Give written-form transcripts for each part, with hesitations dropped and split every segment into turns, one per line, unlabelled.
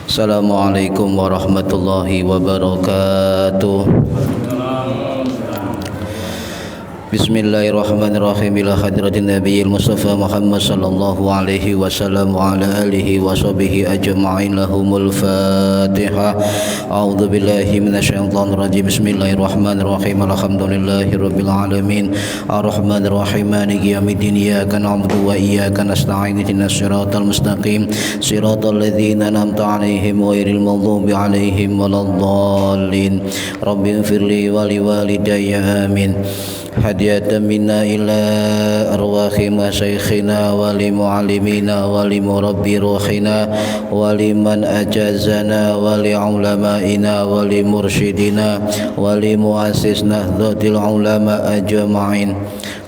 Assalamualaikum warahmatullahi wabarakatuh. Bismillahirrahmanirrahim. Ila hadratin nabiyil mustafa Muhammad sallallahu alaihi wasallam wa ala alihi wa sahbihi ajma'in. Lahumul Fatihah. A'udzu billahi minasyaitonir rajim. Bismillahirrahmanirrahim. Alhamdulillahi rabbil alamin. Arrahmanir rahim. Maliki yaumiddin. Iyyaka na'budu wa iyyaka nasta'in. Ihdinas siratal mustaqim. Siratal ladzina an'amta 'alaihim ghairil maghdubi 'alaihim waladdallin. Rabbighfirli wa liwalidayya amin. Hadiyatan minna ila arwahi masyayikhina wa li mu'allimina wa li murabbi ruhina wa liman ajazana wa li ulamaina wa li mursyidina wa li muassis nahdlatul ulama ajma'in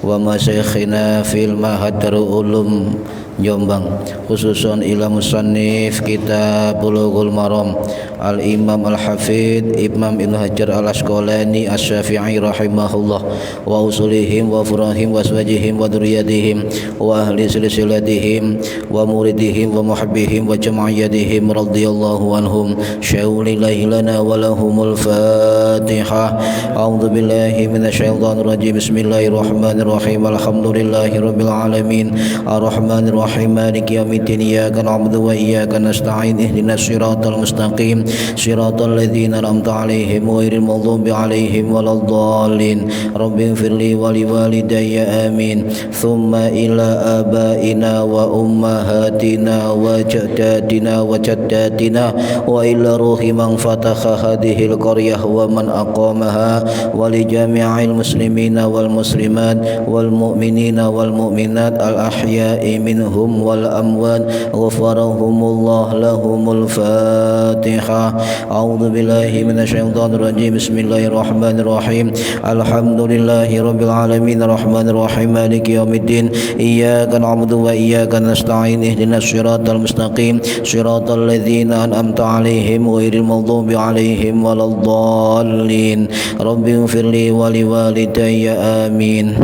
wa masyayikhina fil mahaddarul ulum Jombang, khususon ila musannif kitab Bulughul Maram Al-Imam Al-Hafidh Imam Ibnu Hajar Al-Asqalani Asy-Syafi'i rahimahullah wa usulihim wa furahim wa aswajihim wa dzurriyyatihim wa ahli silsilatihim wa muridihim wa muhibbihim wa jama'iyatihim radhiyallahu anhum syaulillahi lana wa lahumul Fatihah. A'udzu billahi minasyaitonir rajim. Bismillahirrahmanirrahim. Alhamdulillahi rabbil alamin. Arrahmanir rahim. Maliki yaumiddin. Iyyaka na'budu wa iyyaka nasta'in. Ihdinas siratal mustaqim. Siratal ladzina an'amta 'alaihim ghairil maghdubi 'alaihim waladdallin. Rabbighfirli wa liwalidayya amin. Tsumma ila abaina wa ummahatina wa jaddatina wa jaddatina wa ila ruhi man fataha hadhil qaryah wa man aqamaha wa li jami'il muslimina wal muslimat wal mu'minina wal mu'minat al ahya'i minhum wal amwat ghafarahumullah lahumul Fatihah. A'udzu billahi minasyaitonir rajim. Bismillahirrahmanirrahim. Alhamdulillahi rabbil alamin. Arrahmanir rahim. Maliki yaumiddin. Iyyaka na'budu wa iyyaka nasta'in. Ihdinas siratal mustaqim. Siratal ladzina an'amta 'alaihim ghairil maghdubi 'alaihim waladdallin. Rabbighfirli wa liwalidayya amin.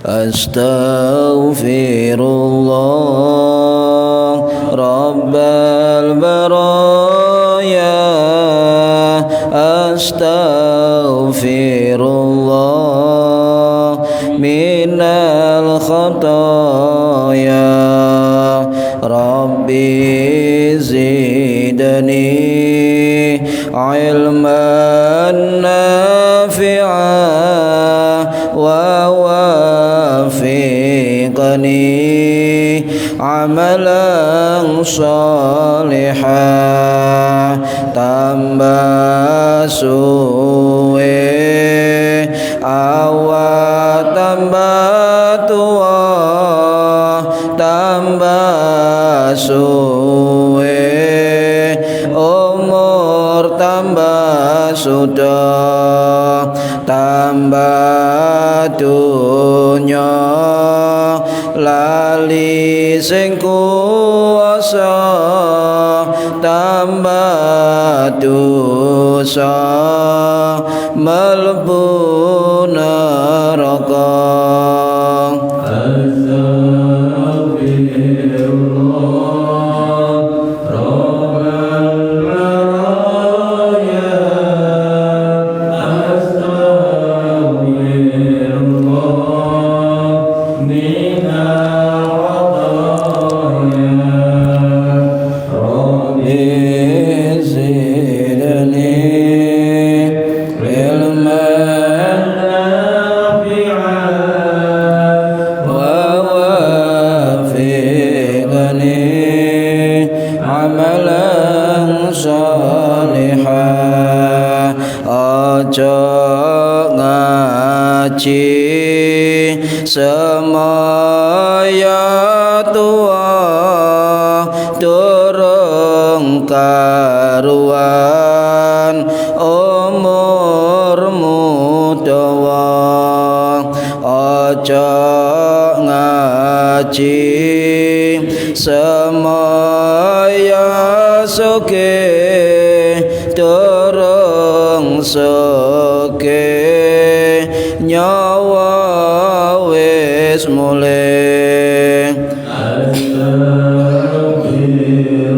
Astaghfirullah Rabbal baraya. Astaghfirullah minal khataya. Rabbi zidni ilman nafi'an wa wafiqni amalan salihah. Tambah suwe awat tambah tua, tambah suwe umur tambah sudah, tambah dunya lali sing kuwasa, tambah dosa mlebu neraka. Semaya tua durung karuan umurmu dawa. Aja ngaji semaya soge durung soge nyawa wis mulih. Astagfirullah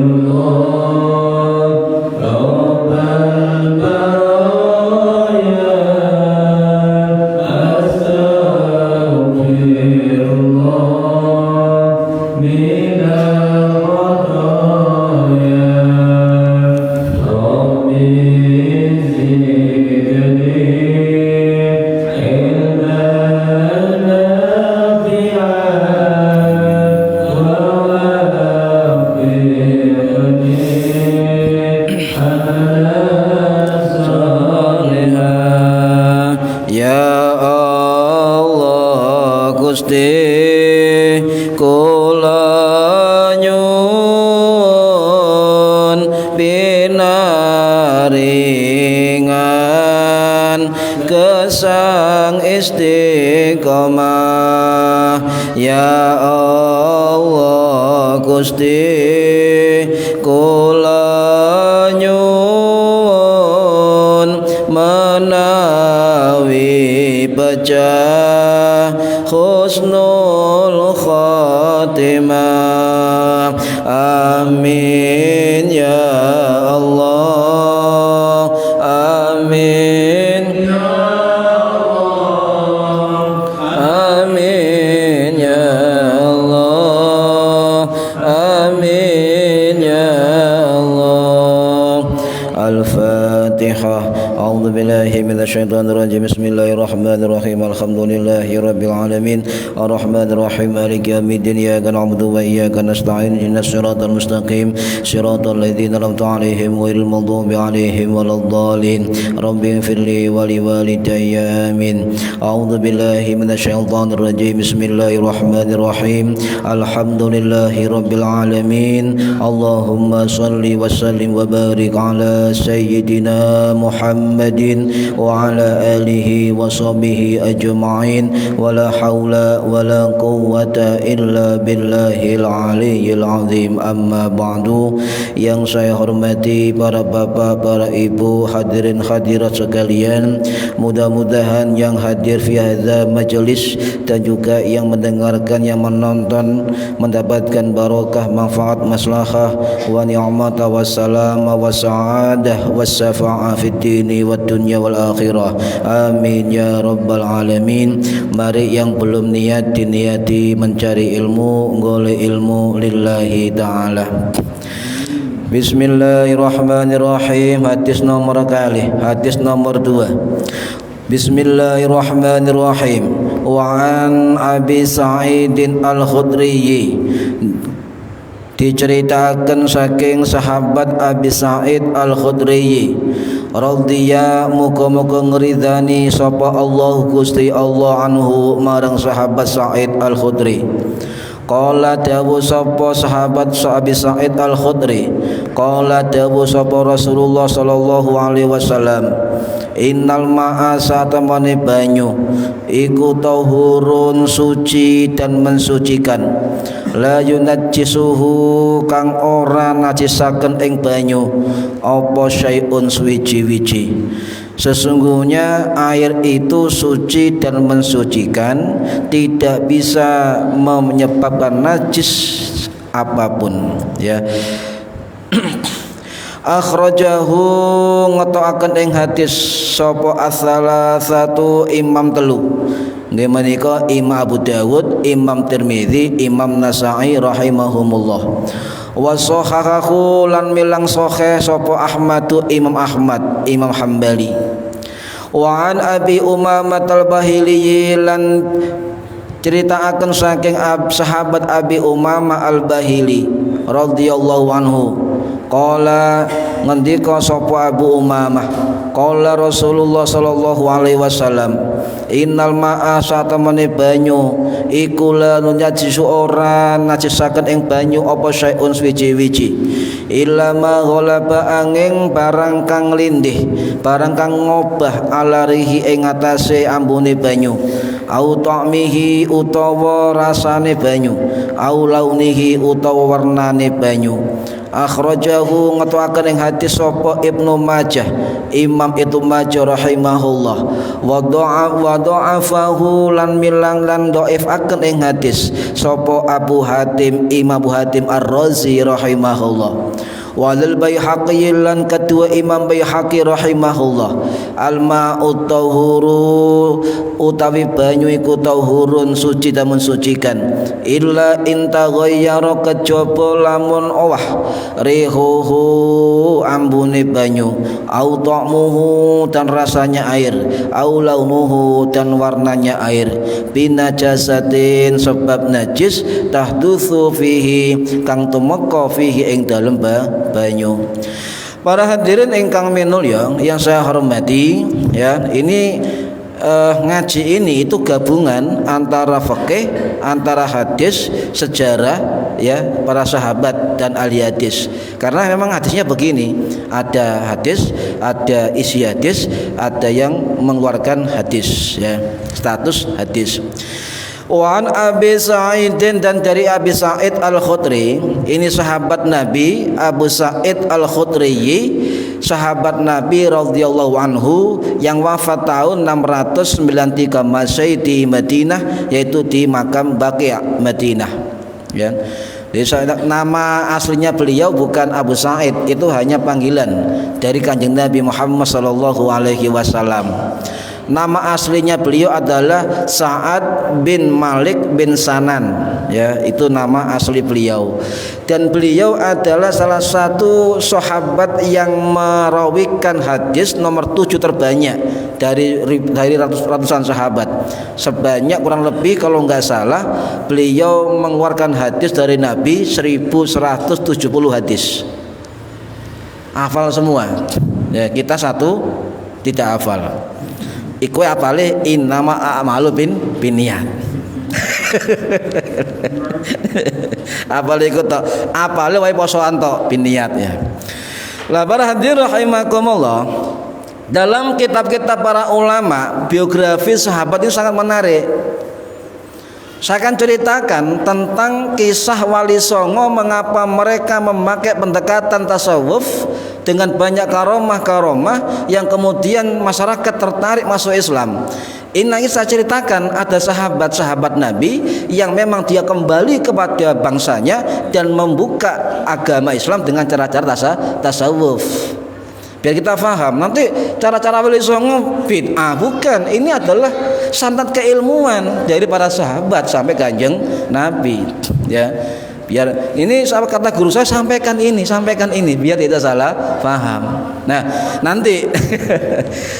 Gusti kula nyuwun menawi pecah husnul khatimah. Amin ya Allah, amin ya Allah, amin ya Allah, amin ya Allah. Al-Fatihah. A'udzu billahi minasyaitonir rajim. Bismillahirrahmanirrahim. Alhamdulillahi rabbil alamin. Arrahmanir rahim. Maliki yaumiddin. Iyyaka na'budu wa iyyaka nasta'in. Ihdinas siratal mustaqim. Siratal ladzina an'amta 'alaihim ghairil maghdubi 'alaihim waladdallin. Rabbi ighfirli wa liwalidayya. Amin. A'udzu billahi minasyaitonir rajim. Bismillahirrahmanirrahim. Alhamdulillahi rabbil alamin. Allahumma shalli wa sallim wa barik ala sayyidina Muhammadin wa ala alihi wa sahbihi ajma'in. Wa la hawla wa la quwwata illa billahil aliyyil azim. Amma ba'du. Yang saya hormati para bapak, para ibu, hadirin hadirat sekalian, mudah-mudahan yang hadir fi hadza majelis dan juga yang mendengarkan, yang menonton mendapatkan barokah, manfaat, maslahah wa ni'mat wa salam wa sa'adah wa syafa'ah fid dini wad dunya wal akhirah. Amin ya rabbal alamin. Mari yang belum niat diniati mencari ilmu, golek ilmu lillahi ta'ala. Bismillahirrahmanirrahim. Hadis nomor kali, hadis nomor 2. Bismillahirrahmanirrahim. Wa an Abi Sa'idin Al-Khudri, diceritakan saking sahabat Abi Sa'id Al-Khudri radhiya, muga-muga ngridani sapa Allah Gusti Allah anhu marang sahabat Sa'id Al-Khudri. Qala dawu sapa sahabat Abi Sa'id Al-Khudri, qala dawu sapa Rasulullah sallallahu alaihi wasallam, innal ma'a satamane banyu iku tahurun, suci dan mensucikan, la yunajjisuhu kang ora najisaken ing banyu apa syai'un suwiji-wiji. Sesungguhnya air itu suci dan mensucikan, tidak bisa menyebabkan najis apapun, ya. Akhrajahu ngetokaken ing hadis sapa as-salasatu imam telu. Nggih menika Imam Abu Dawud, Imam Tirmizi, Imam Nasa'i rahimahumullah. Wa sahahahu lan milang sahih sapa Ahmadu, Imam Ahmad, Imam Hambali. Wa an Abi Umamah Al-Bahili lan ceritakan saking sahabat Abi Umamah Al-Bahili radhiyallahu anhu. Qala ngendika sapa Abu Umamah, qala Rasulullah sallallahu alaihi wasallam, innal ma'a satamane banyu iku la nujajisu ora najisaken ing banyu apa syai'un suwiji-wiji, illa ma ghalaba angin barang kang lindih, barang kang ngobah alarihi ing atase ambune banyu, au ta'mihi utawa rasane banyu, au launihi utawa warnane banyu. Akhrajahu ngetokaken ing hadis sapa Ibnu Majah, Imam Ibnu Majah rahimahullah. Wa dha'afahu lan milang lan dhaifaken ing hadis sapa Abu Hatim, Imam Abu Hatim Ar-Razi rahimahullah. Walil Baihaqi lan kedua Imam Baihaqi rahimahullah, al-ma'u tahuru utawi banyu iku tahurun, suci dan mensucikan, illa inta ghayyara kejaba lamun owah rihuhu ambune banyu, au ta'muhu dan rasanya air, au launuhu dan warnanya air, binajasatin sebab najis, tahdutsu fihi kang tumeka fihi ing dalem banyu. Para hadirin ingkang minulya yang saya hormati, ya, ini ngaji ini itu gabungan antara fikih, antara hadis, sejarah, ya, para sahabat dan ahli hadis. Karena memang hadisnya begini, ada hadis, ada isi hadis, ada yang mengeluarkan hadis, ya, status hadis. Wa an Abi Sa'idin, dan dari Abi Sa'id Al-Khudri, ini sahabat Nabi Abu Sa'id Al-Khudri, sahabat Nabi radhiyallahu anhu yang wafat tahun 693 Masehi di Madinah, yaitu di makam Baqi' Madinah, ya. Jadi nama aslinya beliau bukan Abu Sa'id, itu hanya panggilan dari Kanjeng Nabi Muhammad sallallahu alaihi wasallam. Nama aslinya beliau adalah Sa'ad bin Malik bin Sanan, ya, itu nama asli beliau. Dan beliau adalah salah satu sahabat yang merawikan hadis nomor 7 terbanyak dari ratusan sahabat. Sebanyak kurang lebih kalau nggak salah beliau mengeluarkan hadis dari Nabi 1170 hadis. Hafal semua. Ya, kita satu tidak hafal. Iku apale innama a'malu binniyat. Apale iku tok, apale wae posoan tok binniyat, ya. Lah para hadirin rahimakumullah, dalam kitab-kitab para ulama biografi sahabat ini sangat menarik. Saya akan ceritakan tentang kisah Wali Songo, mengapa mereka memakai pendekatan tasawuf dengan banyak karomah-karomah yang kemudian masyarakat tertarik masuk Islam. Ini saya ceritakan, ada sahabat-sahabat Nabi yang memang dia kembali kepada bangsanya dan membuka agama Islam dengan cara-cara tasawuf. Biar kita paham, nanti cara-cara Wali Songo bid'ah, bukan. Ini adalah sanad keilmuan dari para sahabat sampai Kanjeng Nabi, ya. Biar ini kata guru saya, sampaikan ini biar tidak salah paham. Nah, nanti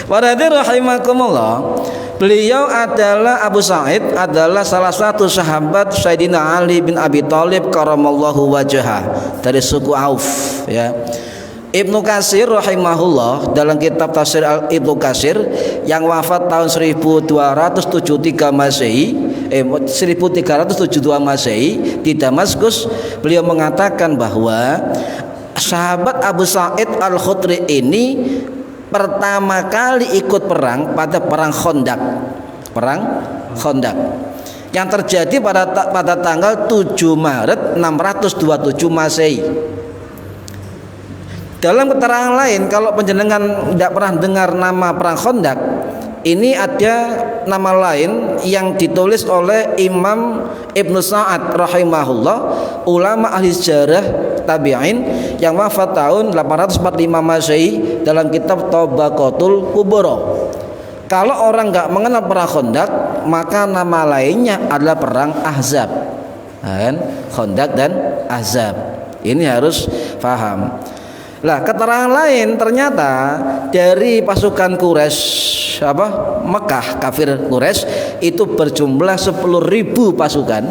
para hadirin rahimakumullah, beliau adalah Abu Sa'id adalah salah satu sahabat Sayyidina Ali bin Abi Thalib karamallahu wajhah dari suku Auf, ya. Ibnu Katsir rahimahullah dalam kitab tafsir Ibnu Katsir yang wafat tahun 1273 Masehi, 1372 Masehi di Damaskus, beliau mengatakan bahwa sahabat Abu Sa'id Al-Khudri ini pertama kali ikut perang pada perang Khandaq. Perang Khandaq yang terjadi pada tanggal 7 Maret 627 Masehi. Dalam keterangan lain, kalau penjenengan tidak pernah dengar nama perang Khandaq, ini ada nama lain yang ditulis oleh Imam Ibnu Sa'ad rahimahullah, ulama ahli sejarah tabi'in yang wafat tahun 845 Masehi, dalam kitab Tabaqatul Kubra. Kalau orang nggak mengenal perang Khandaq, maka nama lainnya adalah perang Ahzab, Khandaq dan Ahzab. Ini harus paham. Lah, keterangan lain ternyata dari pasukan Quraisy, Mekah, kafir Quraisy itu berjumlah 10.000 pasukan.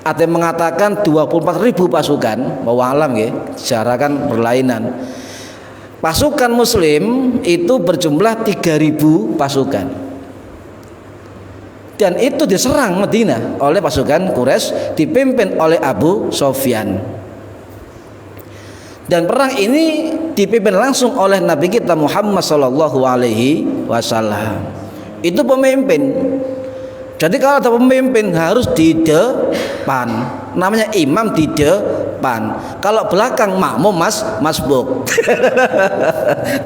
Ada yang mengatakan 24.000 pasukan. Wallahu alam ya, sejarah kan berlainan. Pasukan Muslim itu berjumlah 3.000 pasukan. Dan itu diserang Madinah oleh pasukan Quraisy dipimpin oleh Abu Sufyan. Dan perang ini dipimpin langsung oleh Nabi kita Muhammad sallallahu alaihi wasallam. Itu pemimpin. Jadi kalau ada pemimpin harus di depan. Namanya imam di depan. Kalau belakang makmum masbuk.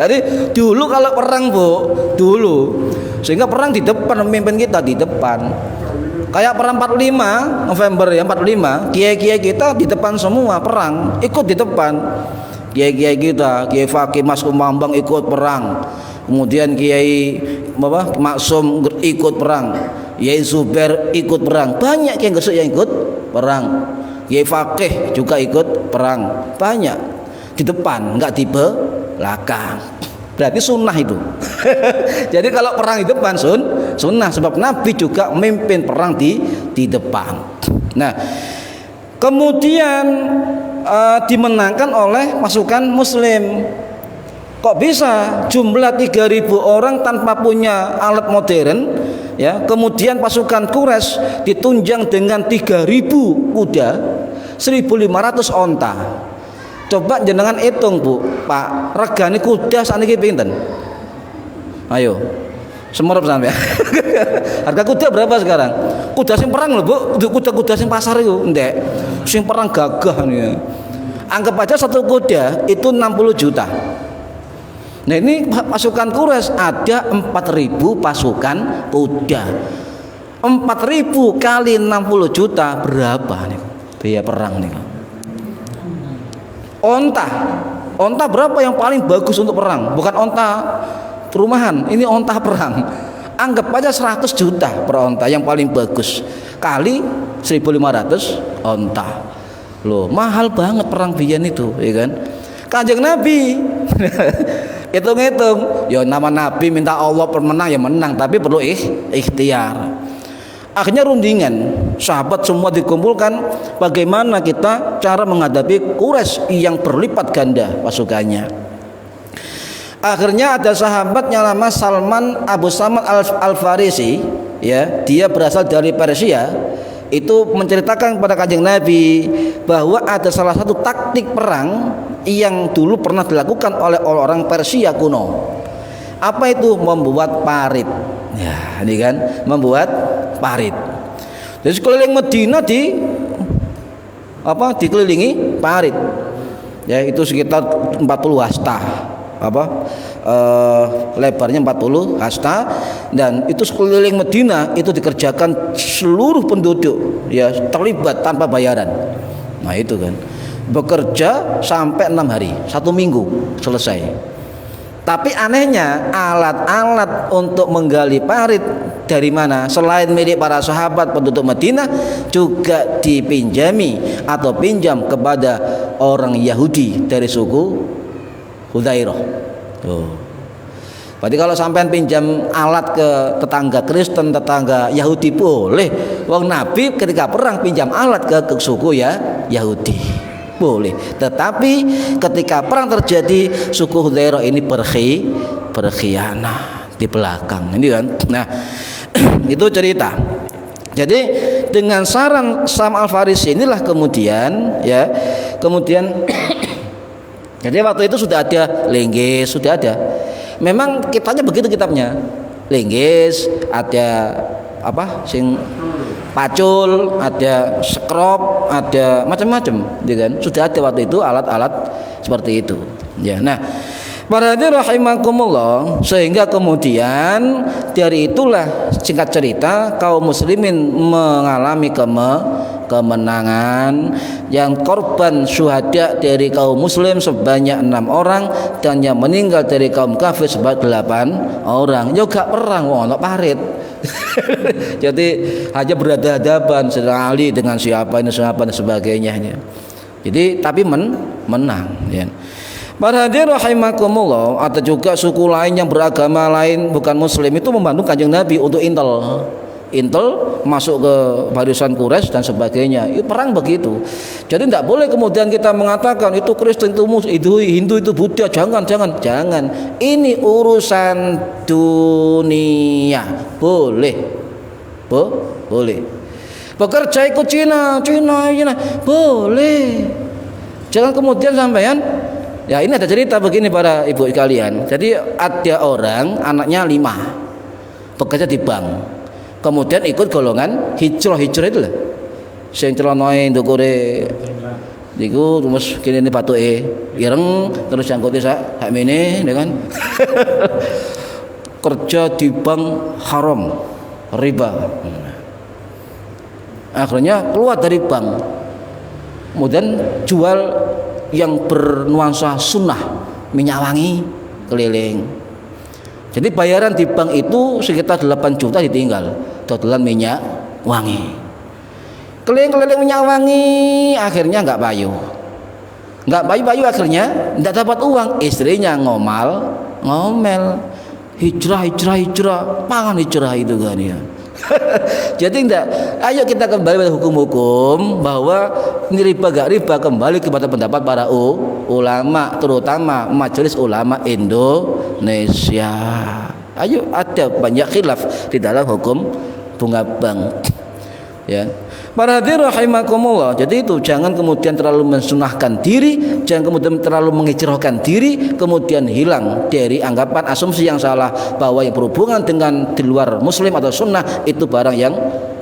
Jadi dulu kalau perang, Bu, dulu sehingga perang di depan, pemimpin kita di depan. Kayak perang 45 November ya, 45, kiai-kiai kita di depan semua perang, ikut di depan. Kiai-kiai kita, Kiai Fakih Mas Kumambang ikut perang. Kemudian Kiai Maksum ikut perang. Kiai Zubair ikut perang. Banyak Kiai Gesek yang ikut perang. Kiai Fakih juga ikut perang. Banyak di depan, enggak di belakang. Berarti sunnah itu. Jadi kalau perang di depan sunnah, sebab Nabi juga memimpin perang di depan. Nah, kemudian dimenangkan oleh pasukan Muslim. Kok bisa jumlah 3.000 orang tanpa punya alat modern, ya? Kemudian pasukan Quraisy ditunjang dengan 3.000 kuda, 1.500 onta. Coba jenengan hitung, Bu, Pak, regane kuda saniki pinten? Ayo. Semerep sampe. Harga kuda berapa sekarang? Kuda sing perang lho, Bu. Kuda-kuda sing pasar itu, ndek. Sing perang gagah nih. Anggap aja satu kuda itu 60 juta. Nah, ini pasukan Quraisy ada 4.000 pasukan kuda. 4.000 kali 60 juta berapa nih? Biaya perang nih. Onta berapa yang paling bagus untuk perang? Bukan onta perumahan, ini onta perang. Anggap aja 100 juta per onta yang paling bagus kali 1.500 onta. Loh, mahal banget perang biyen itu, ya kan? Kanjeng Nabi hitung-hitung, ya nama Nabi minta Allah menang ya menang, tapi perlu ikhtiar. Akhirnya rundingan, sahabat semua dikumpulkan bagaimana kita cara menghadapi Quraisy yang berlipat ganda pasukannya. Akhirnya ada sahabatnya nama Salman Abu Samad Al-Farisi, ya, dia berasal dari Persia. Itu menceritakan kepada Kanjeng Nabi bahwa ada salah satu taktik perang yang dulu pernah dilakukan oleh orang Persia kuno. Apa itu? Membuat parit. Ya, ini kan, membuat parit. Jadi sekeliling Madinah dikelilingi parit. Ya, itu sekitar 40 hasta. Lebarnya 40 hasta, dan itu sekeliling Madinah itu dikerjakan seluruh penduduk, ya, terlibat tanpa bayaran. Nah, itu kan bekerja sampai 6 hari, 1 minggu selesai. Tapi anehnya alat-alat untuk menggali parit dari mana? Selain milik para sahabat penduduk Madinah, juga dipinjami atau pinjam kepada orang Yahudi dari suku Hudzairah. Tuh. Berarti kalau sampean pinjam alat ke tetangga Kristen, tetangga Yahudi boleh. Wong Nabi ketika perang pinjam alat ke suku Yahudi. Boleh. Tetapi ketika perang terjadi, suku Hudzairah ini berkhianat di belakang. Ini kan. Nah, itu cerita. Jadi dengan saran Sam Al-Farisi inilah kemudian jadi waktu itu sudah ada linggis, sudah ada. Memang kitanya begitu kitabnya. Linggis, ada sing pacul, ada skrop, ada macam-macam, gitu kan. Sudah ada waktu itu alat-alat seperti itu. Ya. Nah, para hadirin rahimakumullah, sehingga kemudian dari itulah singkat cerita kaum muslimin mengalami kemenangan, yang korban syuhada dari kaum muslim sebanyak 6 orang dan yang meninggal dari kaum kafir sebanyak 8 orang. Ya gak perang ono parit. Jadi hanya berhadapan sedang Ali dengan siapa dan sebagainya. Jadi tapi menang, ya. Para hadirin rahimakumullah, ada juga suku lain yang beragama lain bukan muslim itu membantu Kanjeng Nabi untuk intel masuk ke barisan Quraisy dan sebagainya. Itu perang begitu. Jadi tidak boleh kemudian kita mengatakan itu Kristen, itu Hindu, itu Buddha. Jangan. Ini urusan dunia. Boleh. Bekerja ikut Cina. Boleh. Jangan kemudian sampean. Ya, ini ada cerita begini para ibu kalian. Jadi ada orang anaknya 5 bekerja di bank. Kemudian ikut golongan hijrah itu lah. Sing celanae ndukure niku rumus kene batuke ireng terus jangkote sak mene dengan kerja di bank haram, riba. Akhirnya keluar dari bank. Kemudian jual yang bernuansa sunnah, minyak wangi keliling. Jadi bayaran di bank itu sekitar 8 juta ditinggal dodolan minyak wangi. Keliling-keliling minyak wangi, akhirnya nggak payu akhirnya nggak dapat uang. Istrinya ngomel, hijrah, pangan hijrah itu kan ya. Jadi ayo kita kembali pada hukum-hukum bahwa ini riba gak riba, kembali kepada pendapat para ulama, terutama Majelis Ulama Indonesia. Ayo, ada banyak khilaf di dalam hukum bunga bank. Ya. Para hadirin rahimakumullah, jadi itu jangan kemudian terlalu mensunahkan diri, jangan kemudian terlalu mengijrahkan diri, kemudian hilang dari anggapan asumsi yang salah bahwa yang berhubungan dengan di luar muslim atau sunnah itu barang yang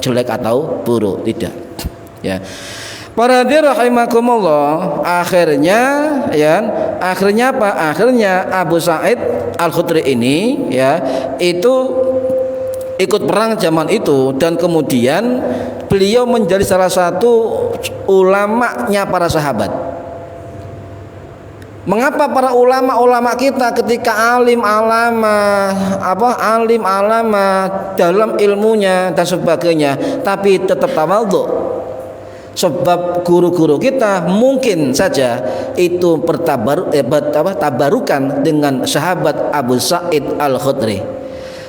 jelek atau buruk. Tidak, ya. Para hadirin rahimakumullah, akhirnya apa? Akhirnya Abu Sa'id Al-Khudri ini ya itu ikut perang zaman itu, dan kemudian beliau menjadi salah satu ulamanya para sahabat. Mengapa para ulama kita ketika alim alama dalam ilmunya dan sebagainya, tapi tetap tawadhu? Sebab guru-guru kita mungkin saja itu tabarukan dengan sahabat Abu Sa'id Al-Khudri.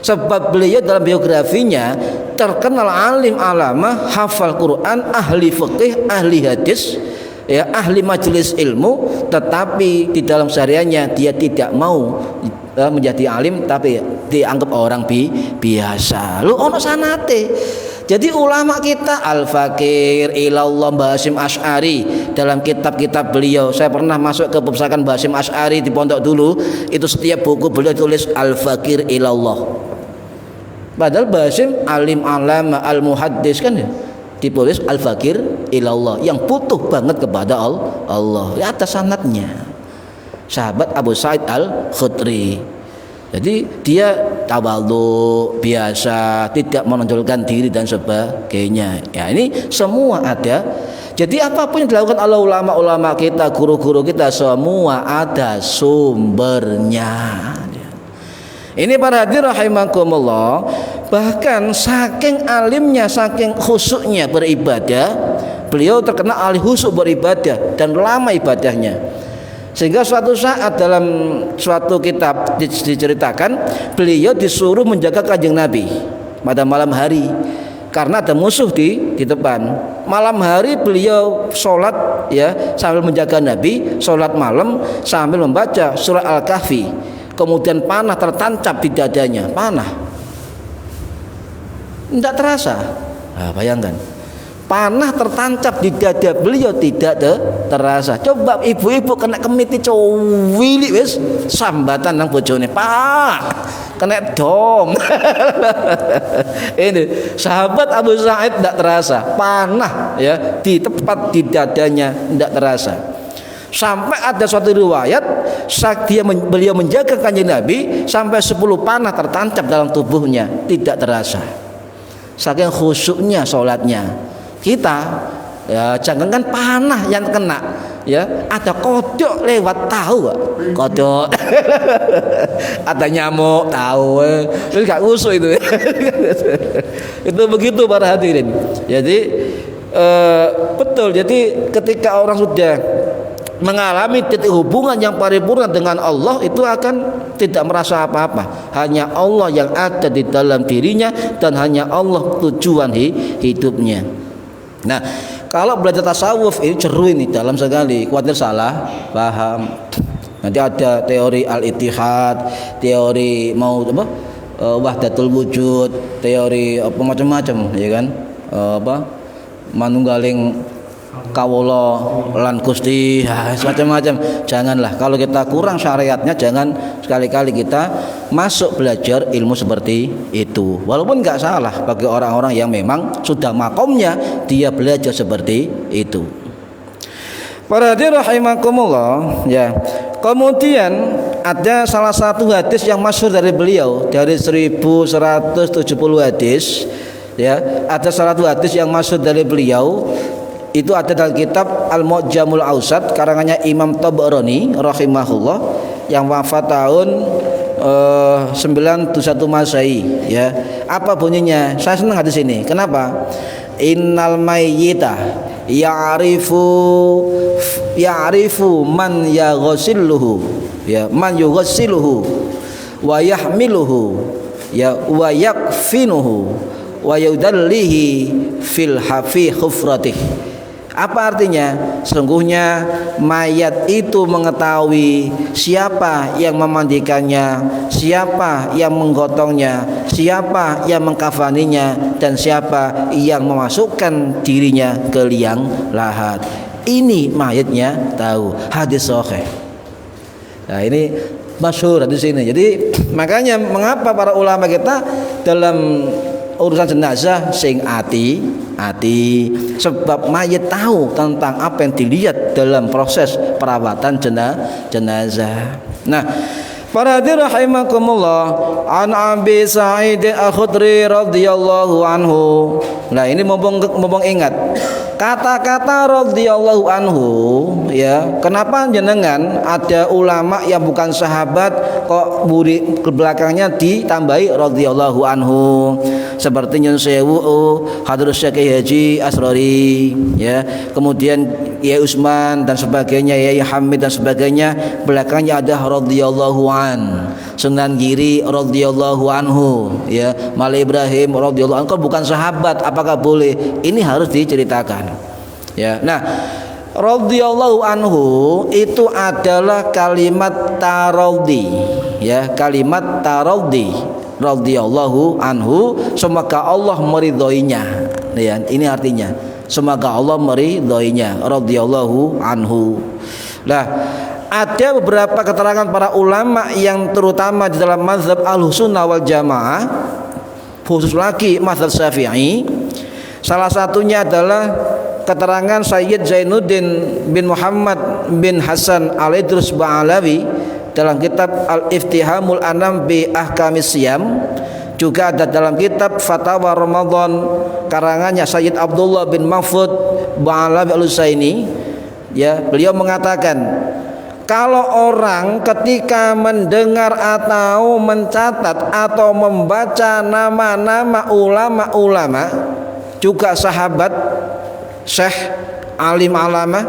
Sebab beliau dalam biografinya terkenal alim alama, hafal Quran, ahli fikih, ahli hadis, ya, ahli majelis ilmu, tetapi di dalam sehariannya dia tidak mau menjadi alim, tapi dianggap orang biasa. Lu ono sanate. Jadi ulama kita Al-Fakir Ilallah Mbah Hasyim Asy'ari, dalam kitab-kitab beliau, saya pernah masuk ke perpustakaan Mbah Hasyim Asy'ari di pondok dulu, itu setiap buku beliau tulis Al-Fakir Ilallah. Padahal Mbah Hasyim alim alama al-muhaddis kan ya, ditulis Al-Fakir Ilallah, yang butuh banget kepada Allah. Di atas sanadnya sahabat Abu Sa'id Al-Khudri. Jadi dia tawadhu biasa, tidak menonjolkan diri dan sebagainya. Ya, ini semua ada. Jadi apapun yang dilakukan oleh ulama-ulama kita, guru-guru kita, semua ada sumbernya. Ini para hadirin rahimakumullah, bahkan saking alimnya, saking khusyuknya beribadah, beliau terkenal ahli khusyuk beribadah dan lama ibadahnya. Sehingga suatu saat dalam suatu kitab diceritakan beliau disuruh menjaga kanjeng Nabi pada malam hari karena ada musuh di depan. Malam hari beliau sholat ya sambil menjaga Nabi, sholat malam sambil membaca surah Al-Kahfi. Kemudian panah tertancap di dadanya, panah tidak terasa. Nah, bayangkan, panah tertancap di dada beliau tidak terasa. Coba ibu-ibu kena kemiti cowili wis sambatan nang bojone, Pak, kena dom. Ini sahabat Abu Sa'id tidak terasa, panah ya di tepat di dadanya tidak terasa. Sampai ada suatu riwayat beliau menjaga kanjeng Nabi sampai 10 panah tertancap dalam tubuhnya, tidak terasa. Saking khusyuknya sholatnya. Kita ya jangankan panah yang kena, ya ada kodok lewat tahu gak? Kodok ada nyamuk tahu, itu gak khusyuk itu. Itu begitu para hadirin. Jadi betul. Jadi ketika orang sudah mengalami titik hubungan yang paripurna dengan Allah, itu akan tidak merasa apa-apa. Hanya Allah yang ada di dalam dirinya dan hanya Allah tujuan hidupnya. Nah, kalau belajar tasawuf ini ceru ini dalam sekali, khawatir salah paham. Nanti ada teori al-ittihad, teori wahdatul wujud, teori apa macam-macam, ya kan? Manunggaling kawula lan Gusti, macam-macam. Janganlah, kalau kita kurang syariatnya, jangan sekali-kali kita masuk belajar ilmu seperti itu. Walaupun nggak salah bagi orang-orang yang memang sudah makomnya dia belajar seperti itu. Para hadirin rahimakumullah, ya. Kemudian ada salah satu hadis yang masyhur dari beliau, dari 1170 hadis, ya. Ada salah satu hadis yang masyhur dari beliau. Itu ada dalam kitab Al-Mu'jamul Awsat karangannya Imam Tabarani rahimahullah yang wafat tahun 91 Masehi, ya. Apa bunyinya? Saya senang hadis ini. Kenapa? Innal mayyita ya'rifu man yaghsiluhu, ya, man yughsiluhu wa yahmiluhu, ya, wa yakfinuhu wa yudallihi fil hafi khufratih. Apa artinya? Sesungguhnya mayat itu mengetahui siapa yang memandikannya, siapa yang menggotongnya, siapa yang mengkafaninya, dan siapa yang memasukkan dirinya ke liang lahat. Ini mayatnya tahu. Hadis sahih. Nah, ini masyhur di sini. Jadi makanya mengapa para ulama kita dalam urusan jenazah sing hati sebab mayat tahu tentang apa yang dilihat dalam proses perawatan jenazah. Nah, para hadirin rahimakumullah, an Abi Sa'id Al-Khudri radhiyallahu anhu. Nah, ini mumpung ingat kata-kata radhiyallahu anhu, ya. Kenapa jenengan ada ulama yang bukan sahabat kok ke belakangnya ditambahi radhiyallahu anhu? Seperti Nyun Sewu Hadratus Syekh Haji Asrori, ya. Kemudian Yai Usman dan sebagainya, Yai Hamid dan sebagainya, belakangnya ada radhiyallahu an. Sunan Giri radhiyallahu anhu, ya. Mali Ibrahim radhiyallahu anhu bukan sahabat, apakah boleh? Ini harus diceritakan. Ya. Nah, radhiyallahu anhu itu adalah kalimat taradhi, ya, kalimat taradhi. Radhiyallahu anhu, semoga Allah meridhoinya. Ya, ini artinya semoga Allah meridhoinya. Radhiyallahu anhu. Nah, ada beberapa keterangan para ulama yang terutama di dalam mazhab Ahlussunnah wal Jamaah, khusus lagi mazhab Syafi'i. Salah satunya adalah keterangan Sayyid Zainuddin bin Muhammad bin Hasan Al-Idrus Ba'alawi dalam kitab Al-Iftihamul Anam bi Ahkamis Siyam. Juga ada dalam kitab Fatawa Ramadan karangannya Sayyid Abdullah bin Mahfud Ba'alawi Al-Husaini, ya, beliau mengatakan kalau orang ketika mendengar atau mencatat atau membaca nama-nama ulama-ulama, juga sahabat, syekh, alim alama,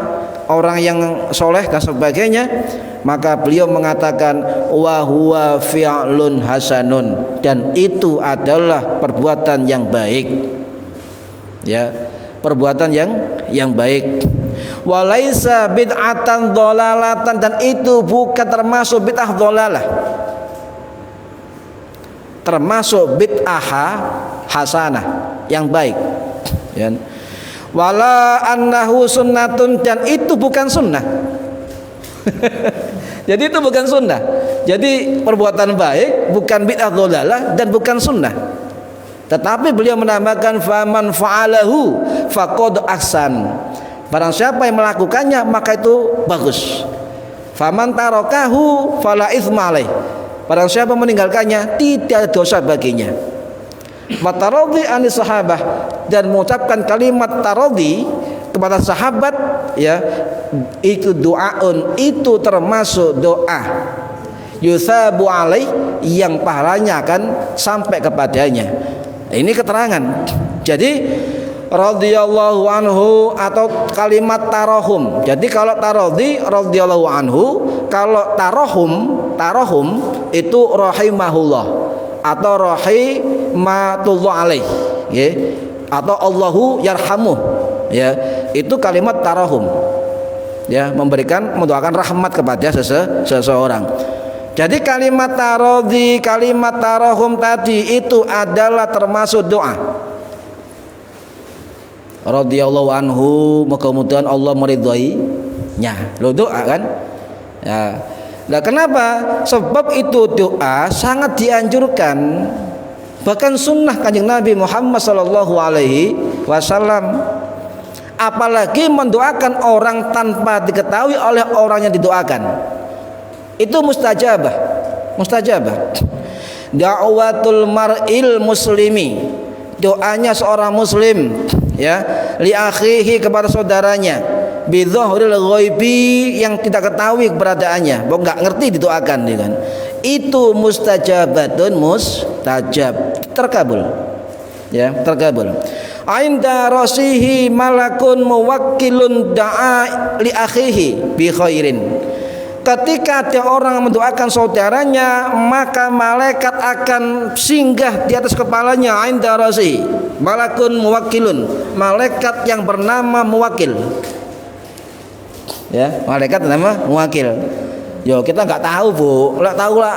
orang yang soleh dan sebagainya, maka beliau mengatakan wa huwa fi'lun hasanun, dan itu adalah perbuatan yang baik, ya, perbuatan yang baik. Walaisa bid'atan dhalalatan, dan itu bukan termasuk bid'ah dhalalah, termasuk bid'ah hasanah yang baik, ya. Wala annahu sunnatun, dan itu bukan sunnah. Jadi itu bukan sunnah. Jadi perbuatan baik bukan bid'ah dhalalah dan bukan sunnah. Tetapi beliau menambahkan faman fa'alahu faqad ahsan. Barang siapa yang melakukannya maka itu bagus. Faman tarakahu fala itsma alaih. Barang siapa meninggalkannya tidak ada dosa baginya. Mataradhi anis sahabah, dan mengucapkan kalimat taradhi kepada sahabat, ya, itu doaun, itu termasuk doa yusabu alaih, yang pahalanya akan sampai kepadanya. Ini keterangan. Jadi radhiyallahu anhu atau kalimat tarahum. Jadi kalau taradhi radhiyallahu anhu, kalau tarahum itu rahimahullah atau rahimatullah alaih, ya, atau Allahu yarhamuh, ya, itu kalimat tarahum, ya, mendoakan rahmat kepada seseorang. Jadi kalimat taradhi, kalimat tarahum tadi itu adalah termasuk doa. Radhiyallahu anhu, mudah-mudahan Allah meridhoinya. Lo doa kan? Ya. Nah, kenapa? Sebab itu doa sangat dianjurkan, bahkan sunnah Kanjeng Nabi Muhammad sallallahu alaihi wasallam. Apalagi mendoakan orang tanpa diketahui oleh orang yang didoakan, itu mustajabah. Da'watul mar'il muslimi, doanya seorang muslim, ya, li akhihi, kepada saudaranya, bidzahril ghaibi, yang tidak ketahui keberadaannya, enggak ngerti didoakan, ya kan? Itu mustajabatun, mustajab, terkabul, ya, terkabul. Ainda rasihi malakun muwakkilun da'a li akhihi bi khairin.
ketika ada orang mendoakan saudaranya, maka malaikat akan singgah di atas kepalanya, inda rasi, malakun muwakkilun, malaikat yang bernama muwakil. Ya, malaikat bernama muwakil. Yo, kita nggak tahu, Bu. Nggak tahu lah.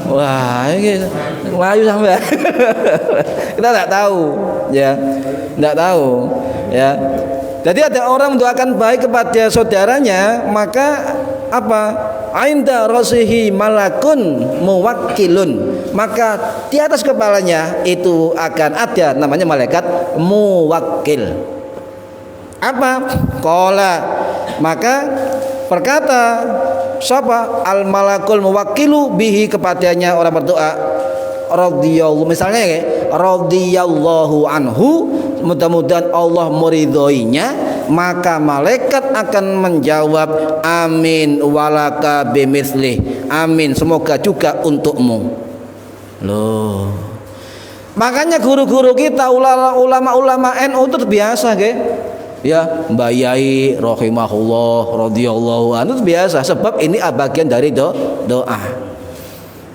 Wah, ini Melayu sampai. Kita nggak tahu, ya, nggak tahu, ya. Jadi ada orang mendoakan baik kepada saudaranya, maka apa? Ainda rasihi malakun muwakkilun, maka di atas kepalanya itu akan ada namanya malaikat muwakkil. Apa? Qala, maka berkata siapa? Al malakul muwakkilu bihi, kepadanya orang berdoa radhiyallahu, misalnya ya, radhiyallahu anhu, mudah-mudahan Allah meridhoinya, maka malaikat akan menjawab amin walaka bimithli, amin semoga juga untukmu. Loh, makanya guru-guru kita, ulama-ulama NU itu biasa ke, ya, Mbak Yai rahimahullah radhiyallahu anhu, itu biasa, sebab ini bagian dari doa,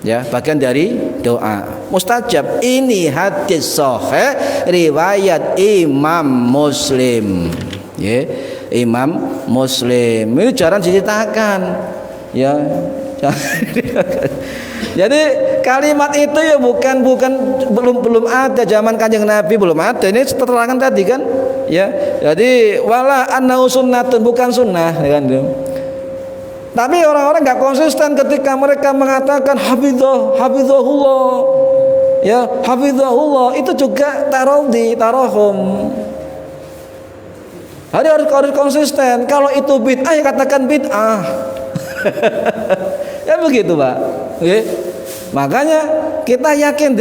ya, bagian dari doa mustajab. Ini hadis sahih riwayat Imam Muslim, ya, Imam Muslim. Ini jarang diceritakan, ya. Jadi kalimat itu ya belum ada zaman Kanjeng Nabi, belum ada. Ini keterangan tadi kan, ya. Jadi wala annahu sunnatun, bukan sunnah, ya kan. Tapi orang-orang nggak konsisten ketika mereka mengatakan hafizahullah, ya, hafizahullah, itu juga tarahum. Harus konsisten. Kalau itu bid'ah ya katakan bid'ah. Ya begitu, Pak. Oke. Makanya kita yakin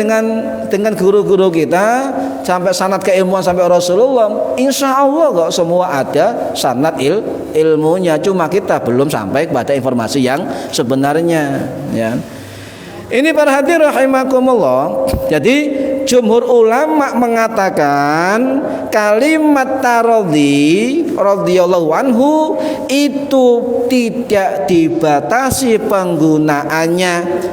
dengan guru-guru kita sampai sanad keilmuan sampai Rasulullah, insya Allah kok semua ada sanad ilmunya, cuma kita belum sampai kepada informasi yang sebenarnya, ya. Ini para hadirin rahimakumullah. Jadi jumhur ulama mengatakan kalimat taradhi radhiyallahu anhu itu tidak dibatasi penggunaannya.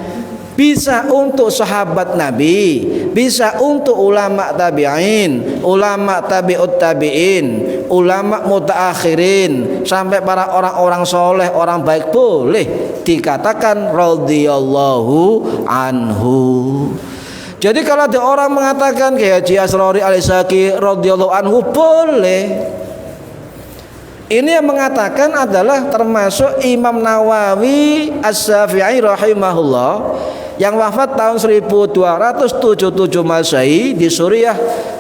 Bisa untuk sahabat Nabi, bisa untuk ulama tabi'in, ulama tabi'ut tabi'in, ulama mutaakhirin, sampai para orang-orang soleh, orang baik, boleh dikatakan radhiyallahu anhu. Jadi kalau ada orang mengatakan kayak Haji Asrori Al-Saki radhiyallahu anhu, boleh. Ini yang mengatakan adalah termasuk Imam Nawawi As-Syafi'i rahimahullah, yang wafat tahun 1277 Masehi di Suriah.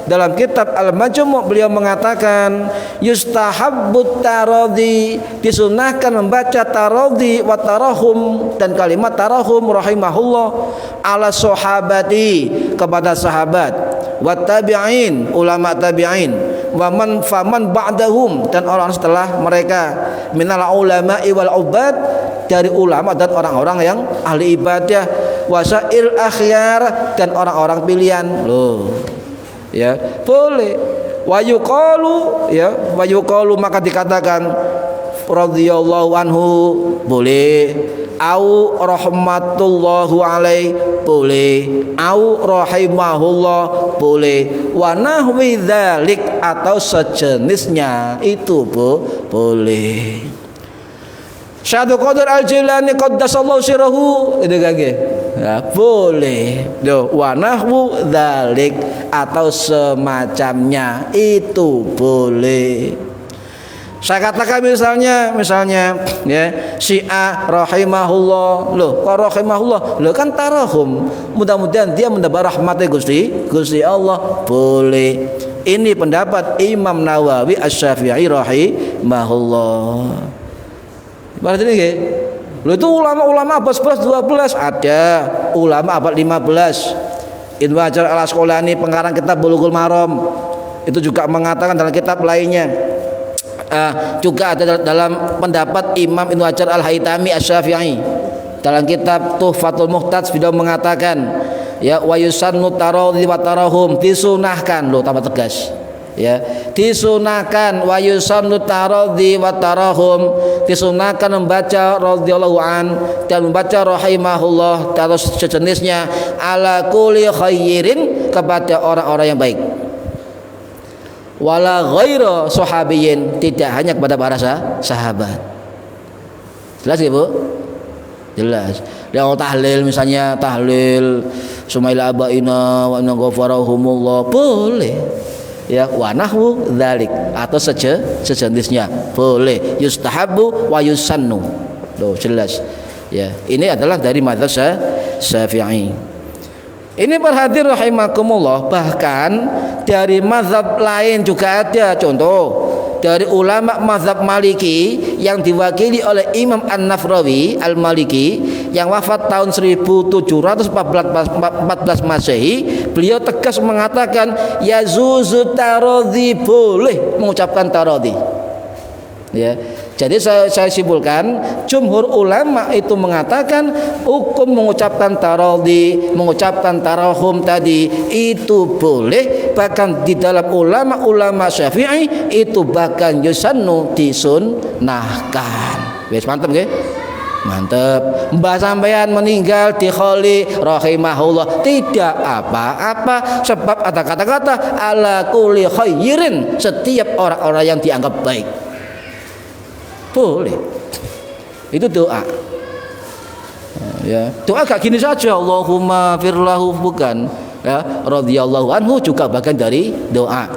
Dalam kitab Al-Majmu' beliau mengatakan yustahabbut taradhi, disunahkan membaca taradhi wa tarahum, dan kalimat tarahum rahimahullah ala sahabati, kepada sahabat, wa tabi'in, ulama tabi'in, wa man faman ba'dahum, dan orang setelah mereka, minal ulama'i wal ubad, dari ulama dan orang-orang yang ahli ibadah, wasail akhyar, dan orang-orang pilihan. Loh, ya, boleh. Wayuqalu, ya, wayuqalu, maka dikatakan radhiyallahu anhu, boleh. Au rahmatullahu alaih, boleh. Au rahimahullah, boleh. Wa nahwi dzalik, atau sejenisnya itu boleh. Syaikhul Qadir Al-Jilani qaddasallahu sirrahu, itu kage, ya, boleh. Wa nahwu dzalik, atau semacamnya itu boleh. Saya katakan misalnya ya, Syiah rahimahullah, loh kok rahimahullah, loh kan tarahum, mudah-mudahan dia mendapat rahmatnya Gusti Allah, boleh. Ini pendapat Imam Nawawi Asy-Syafi'i rahimahullah. Berarti ini nggih. Loh, itu ulama-ulama abad 11 12 ada, ulama abad 15. Ibnu Hajar Al-Asqalani pengarang kitab Bulughul Maram itu juga mengatakan dalam kitab lainnya. Juga ada dalam pendapat Imam Ibnu Hajar Al-Haytami Asy-Syafi'i dalam kitab Tuhfatul Muhtaj, beliau mengatakan ya wa yusannu taradhi wa tarahum, disunahkan, loh tambah tegas, ya, disunahkan wa yusannu taradhi wa tarahum, disunahkan membaca radhiyallahu an dan membaca rahimahullah terus sejenisnya ala kulli khairin kepada orang-orang yang baik. Wala ghaira sahabiyin, tidak hanya kepada para sahabat. Jelas ya Bu? Jelas. Yang tahlil misalnya tahlil sumaila abaina wa inna ghafarahumullah boleh. Ya wa nahwu dzalik atau sejenisnya boleh, yustahabu wa yusannu. Loh jelas. Ya, ini adalah dari mazhab Syafi'i. Ini perhatian rahimakumullah, bahkan dari mazhab lain juga ada. Contoh dari ulama mazhab Maliki yang diwakili oleh Imam An-Nafrawi Al-Maliki yang wafat tahun 1714 Masehi. Beliau tegas mengatakan yazuzu taradhi, boleh mengucapkan taradhi. Ya. Jadi saya simpulkan jumhur ulama itu mengatakan hukum mengucapkan taradhi, mengucapkan tarahum tadi itu boleh, bahkan di dalam ulama Syafi'i itu bahkan yusannu, disunnahkan. Wes mantep nggih? Mantep. Mbah sampean meninggal di kholi rahimahullah tidak apa-apa, sebab ada kata-kata ala kulli khairin, setiap orang-orang yang dianggap baik. Boleh. Itu doa. Ya, doa gak gini saja Allahumma firlahu, bukan. Ya, radhiyallahu anhu juga bagian dari doa.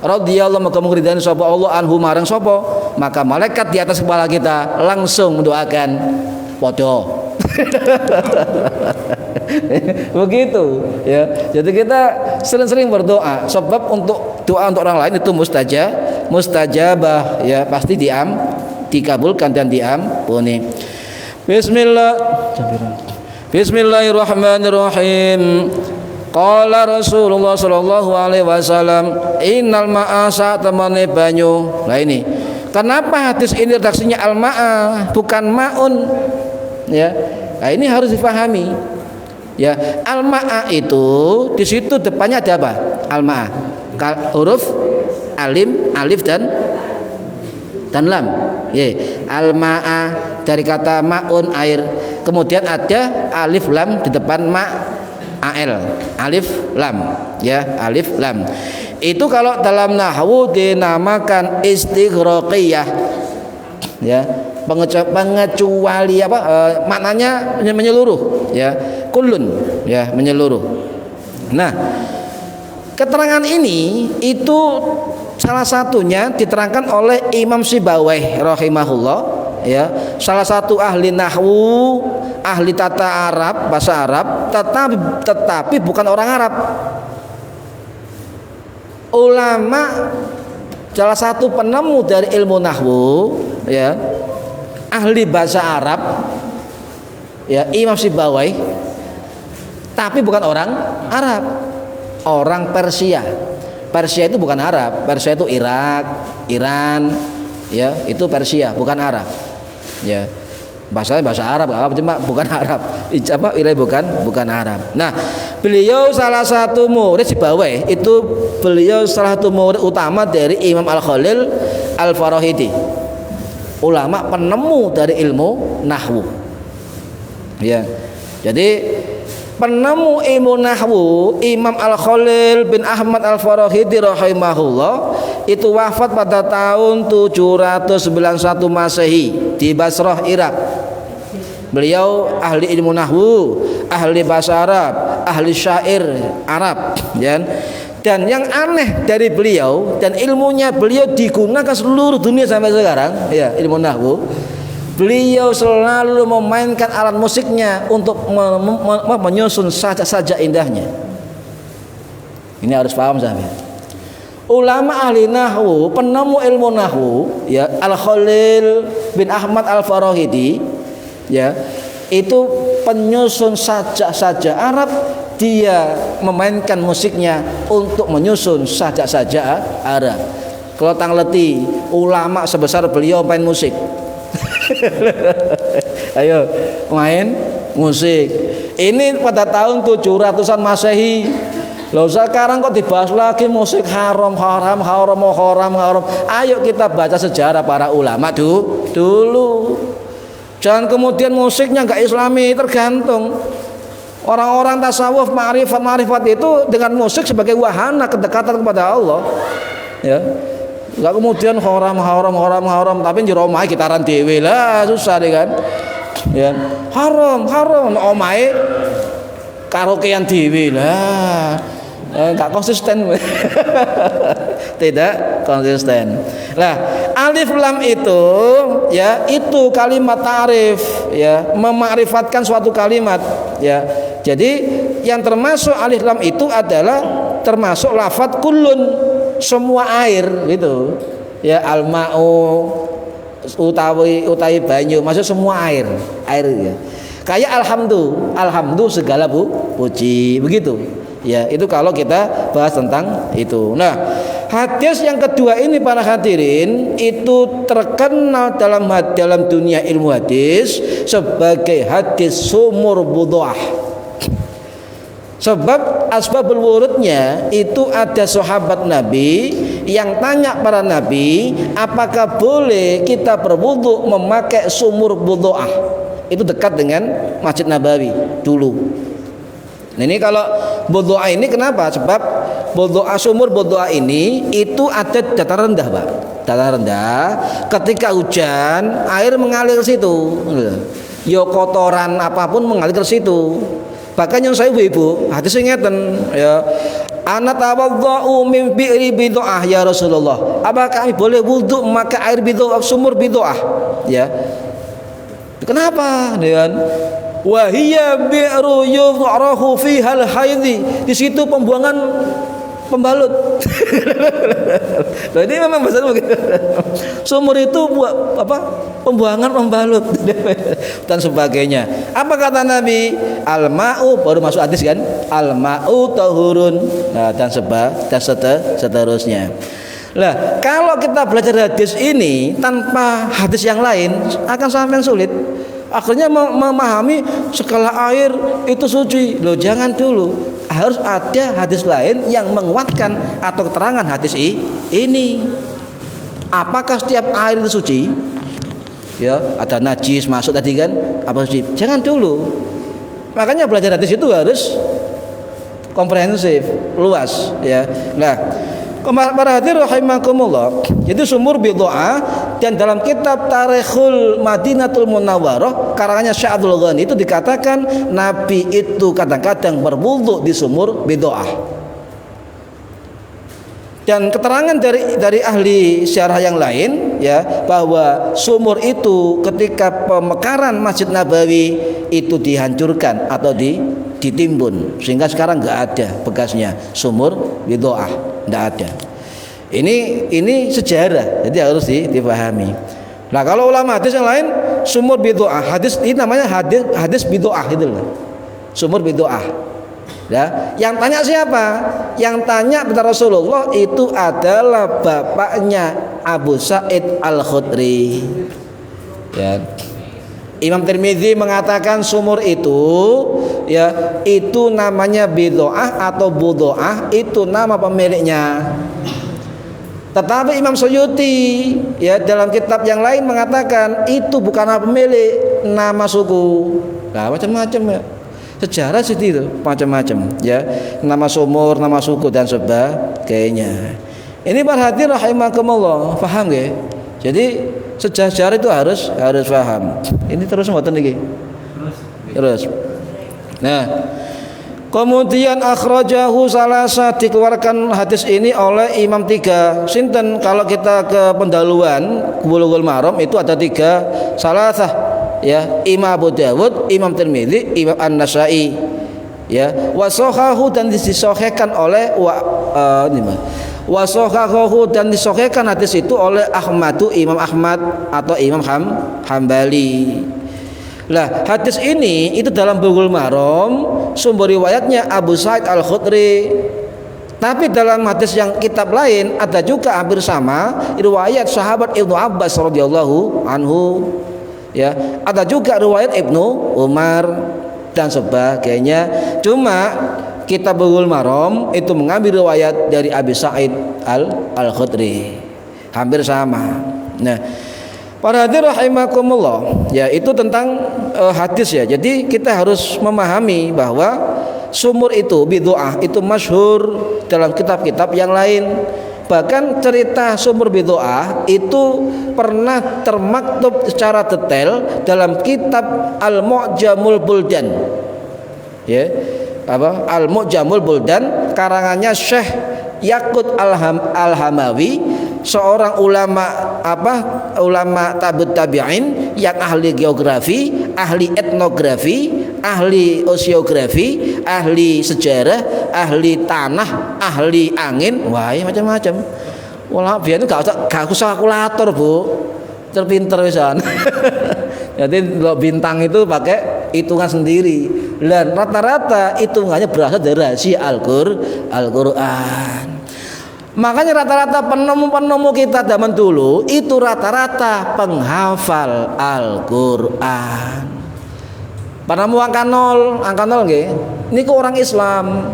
Radhiyallahu, maka mengridani sapa Allah anhu marang sapa, maka malaikat di atas kepala kita langsung mendoakan podo. Begitu ya. Jadi kita sering-sering berdoa, sebab untuk doa untuk orang lain itu mustajabah ya, pasti dikabulkan dan diampuni. Bismillahirrahmanirrahim. Qala Rasulullah sallallahu alaihi wasallam, innal ma'a sa'tamane banyu. Nah ini, kenapa hadis ini redaksinya al-ma'a bukan ma'un? Ya. Nah, ini harus difahami. Ya, al-ma'a itu di situ depannya ada apa? Al-ma'a. Huruf alim, alif dan lam. Ya, al-ma'a dari kata ma'un, air. Kemudian ada alif lam di depan al, alif lam, ya, alif lam. Itu kalau dalam nahwu dinamakan istighraqiyah. Ya, pengecuali apa? Maknanya menyeluruh, ya. Kullun, ya, menyeluruh. Nah, keterangan ini itu salah satunya diterangkan oleh Imam Sibawayh rahimahullah, ya, salah satu ahli nahwu, ahli tata Arab, bahasa Arab, tetapi bukan orang Arab. Ulama, salah satu penemu dari ilmu nahwu, ya, ahli bahasa Arab, ya, Imam Sibawayh, tapi bukan orang Arab, orang Persia. Persia itu bukan Arab, Persia itu Irak, Iran, ya, itu Persia, bukan Arab. Ya, bahasanya bahasa Arab, cuma bukan Arab. Apa? Bukan Arab. Nah, beliau salah satu murid Sibawayh, itu beliau salah satu murid utama dari Imam Al-Khalil Al-Farahidi, ulama penemu dari ilmu nahwu. Ya, jadi penemu ilmu nahwu Imam Al-Khalil bin Ahmad Al-Farahidi rahimahullah itu wafat pada tahun 791 Masehi di Basrah, Irak. Beliau ahli ilmu nahwu, ahli bahasa Arab, ahli syair Arab, ya. Dan yang aneh dari beliau, dan ilmunya beliau digunakan seluruh dunia sampai sekarang, ya, ilmu nahwu. Beliau selalu memainkan alat musiknya untuk menyusun saja indahnya. Ini harus paham sampai. Ulama ahli nahwu, penemu ilmu nahwu, ya, Al-Khalil bin Ahmad Al-Farahidi, ya, itu penyusun saja Arab. Dia memainkan musiknya untuk menyusun saja Arab. Kalau tangleti ulama sebesar beliau main musik. Ayo main musik. Ini pada tahun 700-an Masehi, Loh sekarang kok dibahas lagi musik haram. Ayo kita baca sejarah para ulama dulu. Jangan kemudian musiknya enggak islami, tergantung. Orang-orang tasawuf ma'rifat itu dengan musik sebagai wahana kedekatan kepada Allah. Ya. Enggak kemudian haram tapi jero omahe gitaran dhewe lah susah deh kan. Ya. Haram omahe karaokean dhewe lah. Enggak konsisten. Tidak konsisten. Nah, alif lam itu ya itu kalimat ta'rif ya, memakrifatkan suatu kalimat ya. Jadi yang termasuk alif lam itu adalah termasuk lafadz kullun, semua air gitu. Ya al-ma'u utawi banyu, maksud semua air ya. Kayak alhamdu segala puji begitu. Ya, itu kalau kita bahas tentang itu. Nah, hadis yang kedua ini para hadirin itu terkenal dalam dunia ilmu hadis sebagai hadis sumur budhah. Sebab asbabul wurudnya itu ada sahabat Nabi yang tanya para Nabi, apakah boleh kita berwudu memakai sumur budhah? Itu dekat dengan Masjid Nabawi dulu. Nah, ini kalau budhah ini kenapa? Sebab sumur budhah ini itu ada dataran rendah, Pak. Dataran rendah. Ketika hujan, air mengalir ke situ. Ya kotoran apapun mengalir ke situ. Bahkan yang saya ibu, hadisnya ngeten ya. Ana tawaddu min bi'ri bid'ah ya Rasulullah. Apakah kami boleh wudu memakai air bid'ah, sumur bid'ah? Ya. Kenapa? Dengan wahiyya bi'ru yudharahu fiha al-haidhi. Di situ pembuangan pembalut. Nah, ini memang bahasa begitu. Sumur itu buat apa? Pembuangan pembalut dan sebagainya. Apa kata Nabi? Al-ma'u, baru masuk hadis kan? Al-ma'u tahurun. Nah, dan seterusnya. Lah, kalau kita belajar hadis ini tanpa hadis yang lain akan sangat sulit. Akhirnya memahami skala air itu suci. Loh, jangan dulu. Harus ada hadis lain yang menguatkan atau keterangan hadis ini. Apakah setiap air itu suci? Ya, ada najis masuk tadi kan? Apa suci? Jangan dulu. Makanya belajar hadis itu harus komprehensif, luas ya. Nah, para hadirin rahimakumullah, jadi sumur bid'ah. Dan dalam kitab Tarikhul Madinatul Munawwarah karangannya Syekh Abdul Ghani itu dikatakan Nabi itu kadang-kadang berwudu di sumur bid'ah. Dan keterangan dari ahli syarah yang lain ya, bahwa sumur itu ketika pemekaran Masjid Nabawi itu dihancurkan atau ditimbun sehingga sekarang enggak ada bekasnya sumur bid'ah, enggak ada. Ini sejarah, jadi harus dipahami. Nah, kalau ulama hadis yang lain sumur bid'ah, hadis ini namanya hadis bid'ah itu loh. Sumur bid'ah. Ya, yang tanya siapa? Yang tanya kepada Rasulullah itu adalah bapaknya Abu Sa'id Al-Khudri. Ya. Imam Tirmidzi mengatakan sumur itu ya, itu namanya bid'ah atau bud'ah, itu nama pemiliknya. Tetapi Imam Suyuti ya dalam kitab yang lain mengatakan itu bukan nama pemilik, nama suku. Nah, macam-macam ya. Sejarah seperti itu, macam-macam ya. Nama sumur, nama suku dan sebagainya. Ini para hadirin rahimakumullah, paham nggih? Jadi sejarah itu harus paham. Ini terus mboten niki. Terus. Nah, kemudian akhrajahu salasa, dikeluarkan hadis ini oleh imam tiga. Sinten kalau kita ke pendahuluan Bulughul Maram itu ada tiga salasah ya, Imam Abu Dawud, Imam Tirmidzi, Imam An-Nasa'i ya. Wasohahu dan disahihkan oleh wasohahu dan disahihkan hadis itu oleh Ahmadu, Imam Ahmad atau Imam Hambali. Lah, hadis ini itu dalam Bulughul Maram sumber riwayatnya Abu Sa'id Al-Khudri. Tapi dalam hadis yang kitab lain ada juga hampir sama riwayat sahabat Ibnu Abbas radhiyallahu anhu. Ya, ada juga riwayat Ibnu Umar dan sebagainya. Cuma Kitabul Maram itu mengambil riwayat dari Abi Sa'id Al-Khudri. Hampir sama. Nah, para hadirin rahimakumullah, ya itu tentang hadis ya. Jadi kita harus memahami bahwa sumur itu bid'ah itu masyhur dalam kitab-kitab yang lain. Bahkan cerita sumur bid'ah itu pernah termaktub secara detail dalam kitab Al-Mu'jamul Buldan. Ya. Al-Mu'jamul Buldan karangannya Syekh Yaqut Al-Hamawi, seorang ulama tabi'ut tabi'in yang ahli geografi, ahli etnografi, ahli oseografi, ahli sejarah, ahli tanah, ahli angin, wah macam-macam. Wala biyen gak usah kalkulator, Bu. Terpinter wisan. Jadi bintang itu pakai hitungan sendiri. Dan rata-rata hitungannya berasal dari rahasia Al-Qur'an. Makanya rata-rata penemu-penemu kita zaman dulu itu rata-rata penghafal Al-Qur'an. Penemu angka nol nggih. Niku orang Islam.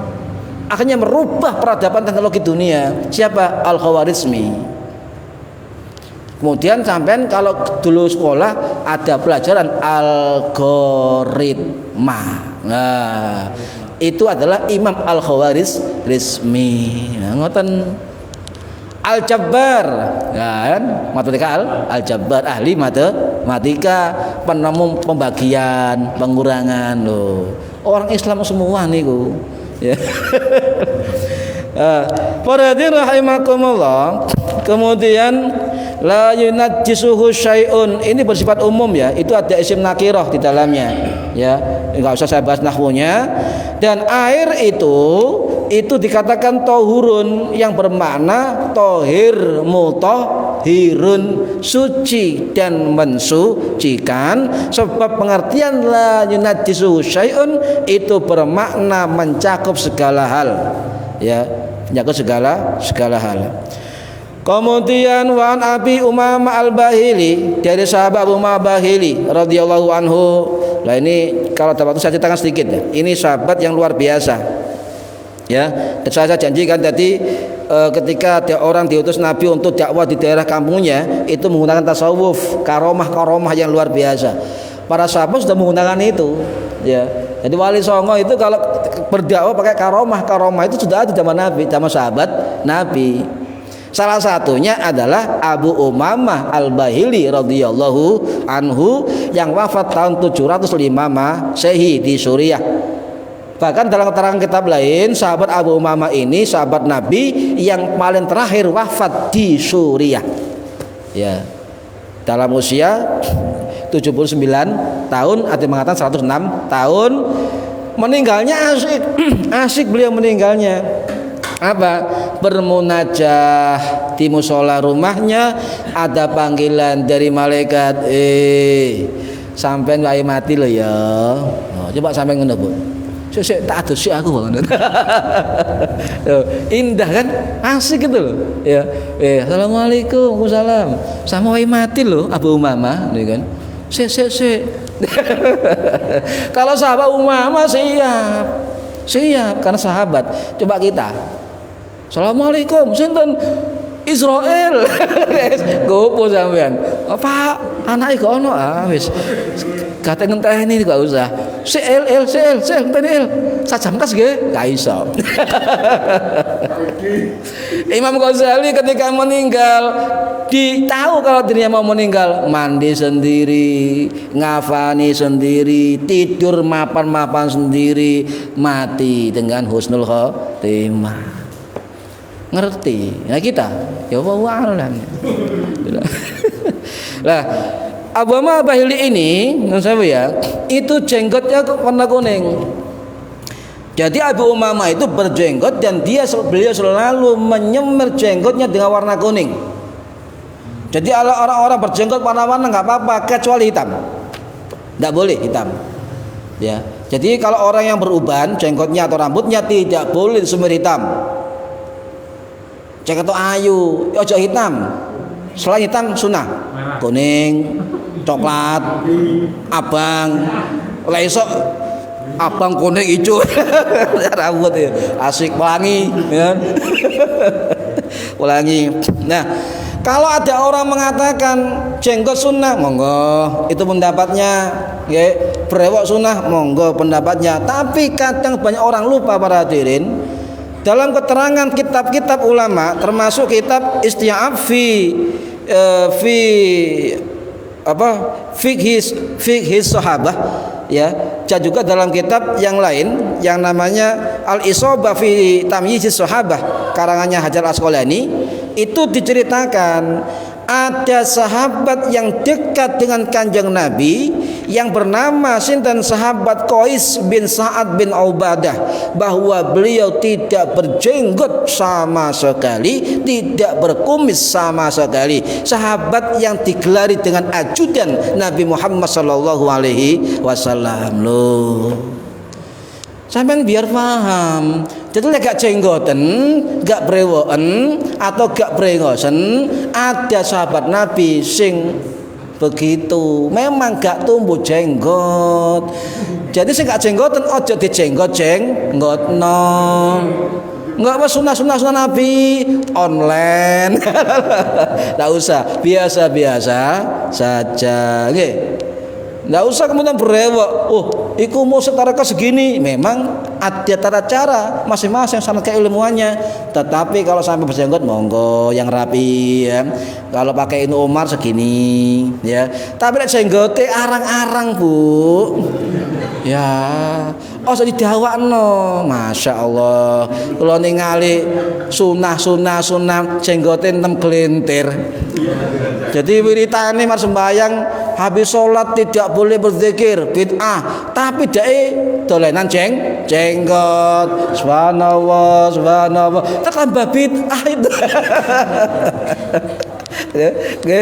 Akhirnya merubah peradaban teknologi dunia. Siapa? Al-Khawarizmi. Kemudian sampean kalau dulu sekolah ada pelajaran algoritma. Nah, itu adalah Imam Al-Khawarizmi. Nah, ngoten. Al-Jabbar, kan? Matematika Al-Jabbar, ahli matematika, penemu pembagian, pengurangan loh. Orang Islam semua niku. Ya. Para hadirin rahimakumullah. Kemudian la yunajjisuhu syai'un, ini bersifat umum ya, itu ada isim nakirah di dalamnya ya, enggak usah saya bahas nahwunya. Dan air itu dikatakan tohurun yang bermakna tohir, mutahhirun, suci dan mensucikan. Sebab pengertian la yunajjisuhu syai'un itu bermakna mencakup segala hal ya, mencakup segala hal. Kemudian wan Abi Umamah Al-Bahili, dari sahabat Abu Umamah Al-Bahili radhiyallahu anhu. Nah ini kalau dapat saya ceritakan sedikit ya. Ini sahabat yang luar biasa. Ya, saya janjikan tadi ketika ada orang diutus Nabi untuk dakwah di daerah kampungnya itu menggunakan tasawuf, karomah yang luar biasa. Para sahabat sudah menggunakan itu. Ya. Jadi Wali Songo itu kalau berdakwah pakai karomah itu sudah ada zaman Nabi, zaman sahabat Nabi. Salah satunya adalah Abu Umamah Al-Bahili radhiyallahu anhu yang wafat tahun 705 Masehi di Suriah. Bahkan dalam keterangan kitab lain, sahabat Abu Umamah ini sahabat Nabi yang paling terakhir wafat di Suriah. Ya. Dalam usia 79 tahun, ada mengatakan 106 tahun. Meninggalnya asik beliau meninggalnya. Apa? Bermunajah di musola rumahnya, ada panggilan dari malaikat, sampean wae mati lo ya. Oh, coba sampean ngono, Bu. Sik tak adus aku banget. Indah kan? Asik gitu loh. Ya. Assalamualaikum, waalaikumsalam. Sama wae mati loh Abu Umamah, nih kan. Sik. Kalau sahabat Umamah siap karena sahabat. Coba kita. Assalamualaikum, sinten Israel. Gopo sampean. Apa anake kok ono wis. Kate ngenteni gak usah. CL ngenteni L. Sajamkas nggih, gak iso. Imam Ghazali ketika meninggal tahu kalau dirinya mau meninggal, mandi sendiri, ngafani sendiri, tidur mapan sendiri, mati dengan husnul khotimah. Ngerti? Nah kita, ya Allah alam. Lah, Abu Umamah Al-Bahili ini, menurut saya ya, itu jenggotnya warna kuning. Jadi Abu Umamah itu berjenggot dan beliau selalu menyemir jenggotnya dengan warna kuning. Jadi orang-orang berjenggot warna-warna nggak apa-apa kecuali hitam, nggak boleh hitam. Ya. Jadi kalau orang yang beruban jenggotnya atau rambutnya tidak boleh disemir hitam. Cek itu ayu, ojo hitam. Selain hitam sunnah, kuning, coklat, abang. Lah iso abang kuning hijau rambut ya asik pelangi ya. Pelangi. Nah, kalau ada orang mengatakan jenggot sunnah, monggo itu pendapatnya, ya. Brewok sunnah, monggo pendapatnya. Tapi kadang banyak orang lupa para hadirin. Dalam keterangan kitab-kitab ulama, termasuk kitab Isti'ab fi fiqhis sahabah, ya. Dan juga dalam kitab yang lain yang namanya Al-Isabah fi Tamyizis Sahabah karangannya Hajar Asqalani, itu diceritakan ada sahabat yang dekat dengan Kanjeng Nabi yang bernama sinten sahabat Qais bin Sa'ad bin Ubadah, bahwa beliau tidak berjenggot sama sekali, tidak berkumis sama sekali. Sahabat yang digelari dengan ajudan Nabi Muhammad sallallahu alaihi wasallam. Loh, sampean biar paham. Jadi gak jenggoten, gak brewoken atau gak brengosen, ada sahabat Nabi sing begitu, memang gak tumbuh jenggot. Jadi sing gak jenggoten ojo dijenggot-jenggotno. Enggak apa sunah Nabi online. Enggak usah, biasa-biasa saja, nggih. Nggak usah kemudian berewok. Oh, iku mau setara ke segini. Memang ada tata cara masing-masing sama keilmuannya. Tetapi kalau sampai berjenggot, monggo yang rapi, ya. Kalau pakai Ibnu Umar segini, ya. Tapi nek jenggote arang-arang, Bu. Ya, oh jadi didawakno. Masya Allah. Kalau ningali sunah jenggote 6 gelintir. Jadi wiritane mar sembayang habis sholat tidak boleh berzikir, bid'ah. Tapi dae dolenan jenggot. Subhanallah. Tambah bid'ah itu. Oke,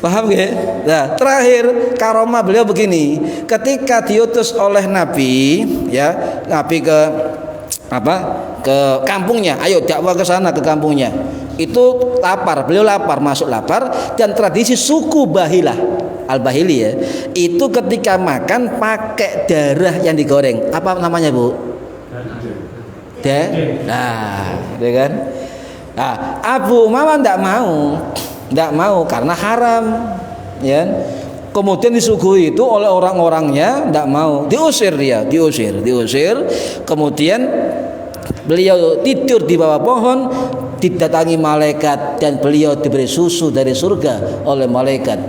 paham nggih? Nah, terakhir karomah beliau begini. Ketika diutus oleh Nabi, ya, Nabi ke kampungnya, ayo dakwah ke sana, ke kampungnya. Itu lapar, beliau masuk lapar, dan tradisi suku Bahilah, Al-Bahili, ya, itu ketika makan pakai darah yang digoreng. Apa namanya, Bu? Nah, ya kan? Nah, Abu Umamah tidak mau karena haram, ya. Kemudian disuguhi itu oleh orang-orangnya, tidak mau, diusir. Kemudian beliau tidur di bawah pohon, didatangi malaikat, dan beliau diberi susu dari surga oleh malaikat.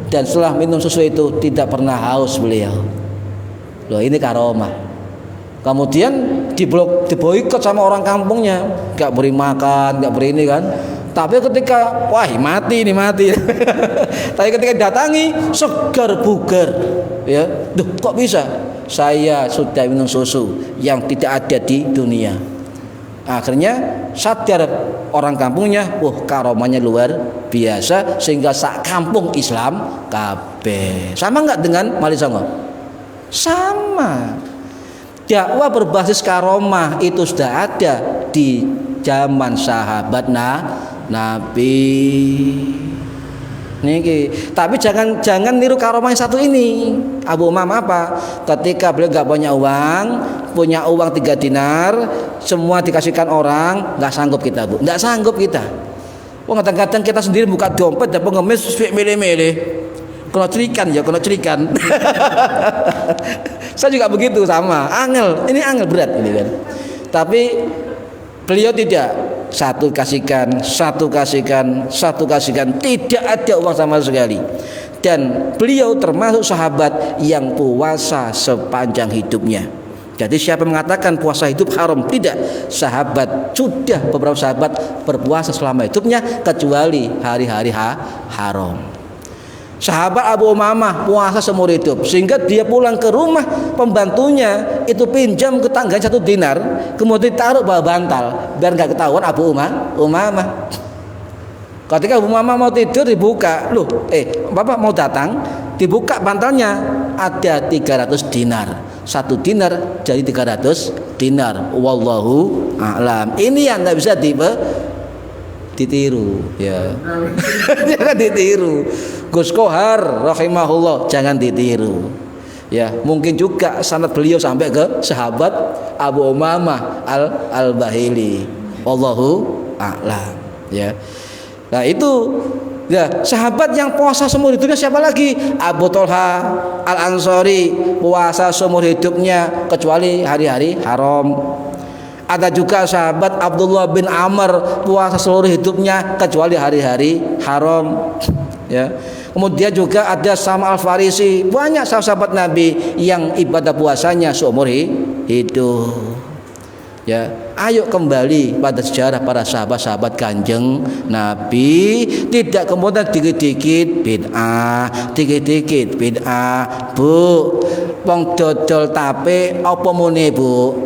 Dan setelah minum susu itu tidak pernah haus beliau. Loh, ini karomah. Kemudian diboikot sama orang kampungnya, gak beri makan, gak beri ini kan. Tapi ketika mati. Tapi ketika datangi segar bugar, ya. Duh, kok bisa? Saya sudah minum susu yang tidak ada di dunia. Akhirnya sadar orang kampungnya, karomahnya luar biasa, sehingga sak kampung Islam kabeh. Sama enggak dengan Mali Songo? Sama. Dakwah berbasis karomah itu sudah ada di zaman sahabat Nabi. Niki, tapi jangan niru karomah yang satu ini. Abu Umamah apa? Ketika beliau nggak punya uang 3 dinar, semua dikasihkan orang, nggak sanggup kita, Bu. Nggak sanggup kita. Kadang-kadang kita sendiri buka dompet dan pengemis milih-milih. Kena cerikan. Saya juga begitu, sama. Ini angel berat ini kan. Tapi beliau tidak. Satu kasihkan, tidak ada uang sama sekali. Dan beliau termasuk sahabat yang puasa sepanjang hidupnya. Jadi siapa mengatakan puasa hidup haram? Tidak. Beberapa sahabat berpuasa selama hidupnya, kecuali hari-hari haram. Sahabat Abu Umamah puasa seumur hidup, sehingga dia pulang ke rumah, pembantunya itu pinjam ke tangga 1 dinar, kemudian taruh bawah bantal biar nggak ketahuan Abu Umamah. Ketika Abu Umamah mau tidur, dibuka, Bapak mau datang, dibuka bantalnya, ada 300 dinar. 1 dinar jadi 300 dinar. Wallahu a'lam. Ini yang nggak bisa ditiru, ya. Jangan ditiru. Gus Kohar rahimahullah, jangan ditiru. Ya, mungkin juga sanad beliau sampai ke sahabat Abu Umamah Al-Bahili. Wallahu a'lam, ya. Nah, itu ya, sahabat yang puasa seumur hidupnya siapa lagi? Abu Thalha Al-Ansari, puasa seumur hidupnya kecuali hari-hari haram. Ada juga sahabat Abdullah bin Amr, puasa seluruh hidupnya kecuali hari-hari haram, ya. Kemudian juga ada Salman Al-Farisi, banyak sahabat Nabi yang ibadah puasanya seumur hidup. Ya, ayo kembali pada sejarah para sahabat-sahabat Kanjeng Nabi, tidak kemudian dikit-dikit bid'ah, dikit-dikit bid'ah. Bu, wong dodol tape apa mune, Bu?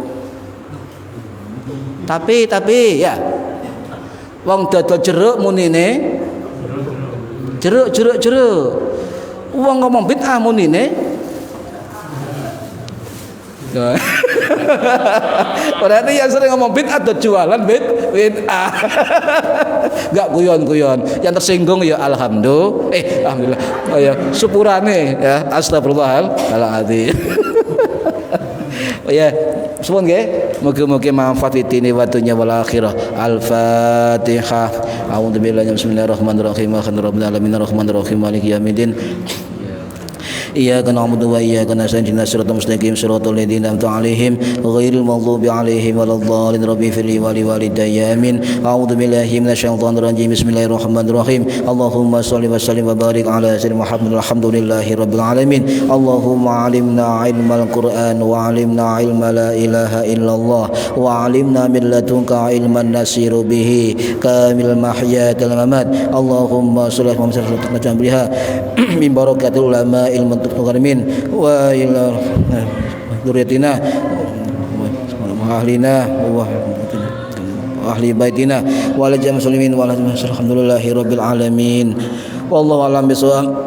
Tapi ya. Wong dodol jeruk munine jeruk. Wong ngomong bid'ah munine. Berarti yang sering ngomong bid'ah atau jualan bid'ah. Enggak guyon-guyon. Yang tersinggung ya alhamdulillah. Oh ya, syukurane ya, astagfirullahaladzim. Oh ya, suwun nggih, mugi-mugi manfaat ini watunya wal akhirah. Al-Fatihah. A'udzubillahi bismillahirrahmanirrahim. Alhamdulillahi rabbil alamin arrahmanirrahim maliki yaumiddin. Iyyaka na'budu wa iyyaka nasta'in ihdinas siratal mustaqim siratal ladzina an'amta 'alaihim ghairil maghdubi 'alaihim waladdallin rabbi firli wa liwalidayya amin. A'udzu billahi minasyaitonir rajim. Bismillahirrahmanirrahim. Allahumma shalli wa sallim wa barik ala sayyidina Muhammad alhamdulillahi rabbil alamin. Allahumma 'allimna 'ilmal Qur'an wa 'allimna 'ilma la ilaha illallah wa 'allimna min ladunka 'ilman nasiru bihi kamil mahyatil mamat. Allahumma shalli wa sallim biha min barakatil ulama ilmu Mukarramin wa ila dzurriyyatina wa ahlina wa ahli baitina wa ala jami'il muslimin wa alhamdulillahi rabbil alamin. Wallahu a'lam bishawab.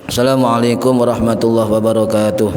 Assalamualaikum warahmatullahi wabarakatuh.